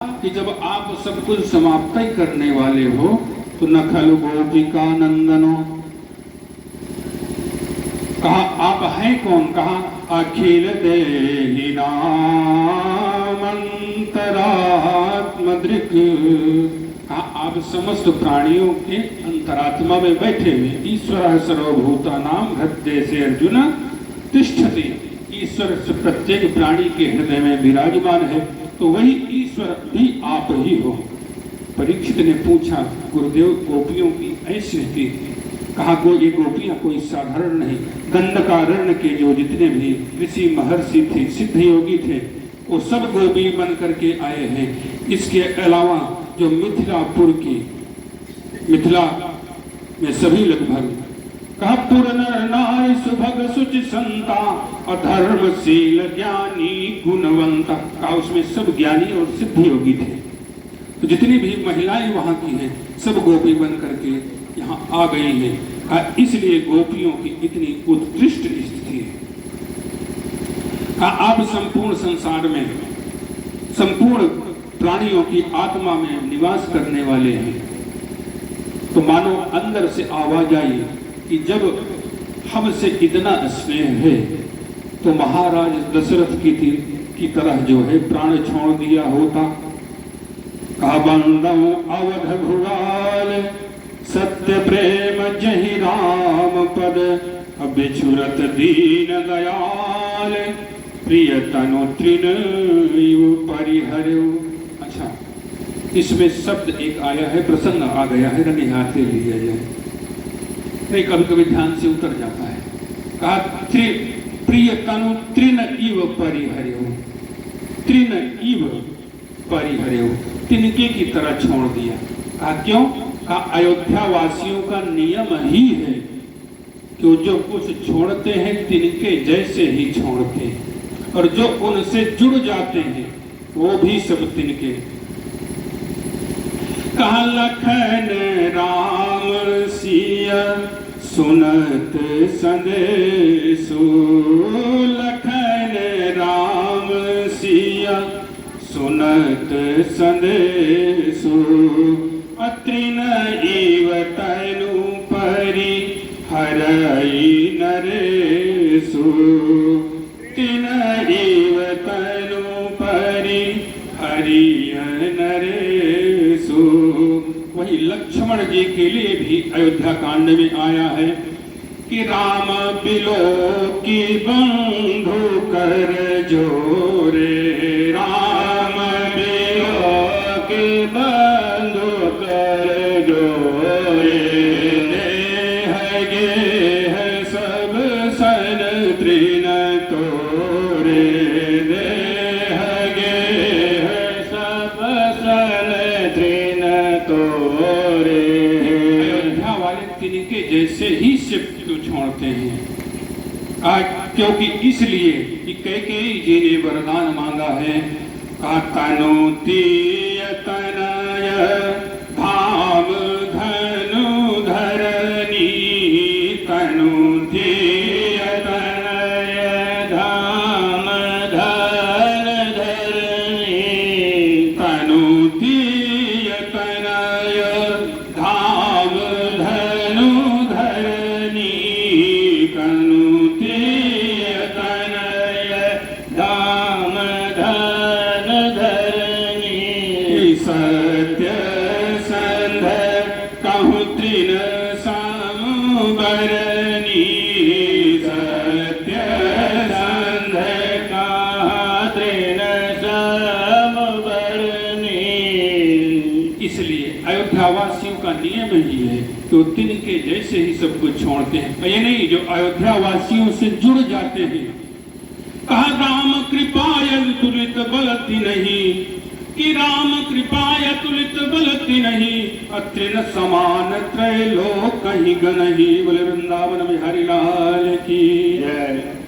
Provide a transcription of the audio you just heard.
कि जब आप सब कुछ समाप्त ही करने वाले हो तो न खलु गोपिका नंदनो, कहा आप हैं कौन, कहा अखिल देहि नामंतरात्मदृक्, कहा आप समस्त प्राणियों के अंतरात्मा में बैठे हुए ईश्वर सर्वभूतानां हृदय से अर्जुन तिष्ठति, ईश्वर प्रत्येक प्राणी के हृदय में विराजमान है, तो वही ईश्वर भी आप ही हो। परीक्षित ने पूछा गुरुदेव गोपियों की ऐसी स्थिति, कहा ये गोपियां कोई साधारण नहीं, दंडकारण्य के जो जितने भी ऋषि महर्षि थे सिद्ध योगी थे वो सब गोपी बन करके आए हैं। इसके अलावा जो मिथिला में सभी लगभग कहा पुर नर नारी सुभग सुचि संता अधर्मशील ज्ञानी गुणवंता, कहा उसमें सब ज्ञानी और सिद्ध योगी थे। तो जितनी भी महिलाएं वहां की हैं सब गोपी बन करके यहाँ आ गई हैं, इसलिए गोपियों की इतनी उत्कृष्ट स्थिति है। आप संपूर्ण संसार में संपूर्ण प्राणियों की आत्मा में निवास करने वाले हैं। तो मानो अंदर से आवाज आई कि जब हमसे इतना स्नेह है तो महाराज दशरथ की तरह जो है प्राण छोड़ दिया होता। कहा बंदम अवध भुवाल सत्य प्रेम जहि राम पद, बिछुरत दीन दयाल प्रिय तनु तृण परिहरऊ। अच्छा, इसमें शब्द एक आया है, प्रसंग आ गया है, रंगे हाथ से लिया जाए, नहीं कभी कभी ध्यान से उतर जाता है। कहा प्रिय तनु तृण इव परिहरऊ, तृण इव परिहरऊ, तिनके की तरह छोड़ दिया। कहा क्यों? कहा अयोध्या वासियों का नियम ही है कि जो कुछ छोड़ते हैं तिनके जैसे ही छोड़ते हैं, और जो उनसे जुड़ जाते हैं वो भी सब तिनके। कहा लखन राम सिया सुनत संदेशो, लखन राम सिया सुनत संदेशो, अत्रिन इव तनु परि हरई नरेशो, तिन इव तनु परि हरिय नरेशो। वही लक्ष्मण जी के लिए भी अयोध्या कांड में आया है कि राम बिलो की बंधु कर जोरे, राम बिलो की बंधु कर जोरे, देह गेह सब सन तृण तोरे, देह गेह सब सन तृण तोरे। अयोध्या वाले तिनके जैसे ही शिव को छोड़ते हैं। क्योंकि इसलिए कि कैकेयी जी ने वरदान मांगा है, तनु तीय तनय धाम धनु धरनी, तनु तीय तनय धाम धन धरनी, तनु तीय तनय धाम धनु धरनी, तनु तीय तनय धाम धन धरनी, सत्य संध कहु तृण समबरनी, सत्य संध कहा तृण समबरनी। इसलिए अयोध्यावासियों का नियम ही है तो तिनके जैसे ही सब कुछ छोड़ते हैं। ये नहीं जो अयोध्यावासियों से जुड़ जाते हैं। कहा राम कृपाय तुलित बलति नहीं, कि राम कृपाय तुलित बलति नहीं, अत्रिन समान त्रैलोक कहीं गनहि। बोले वृंदावन में हरिलाल की जय।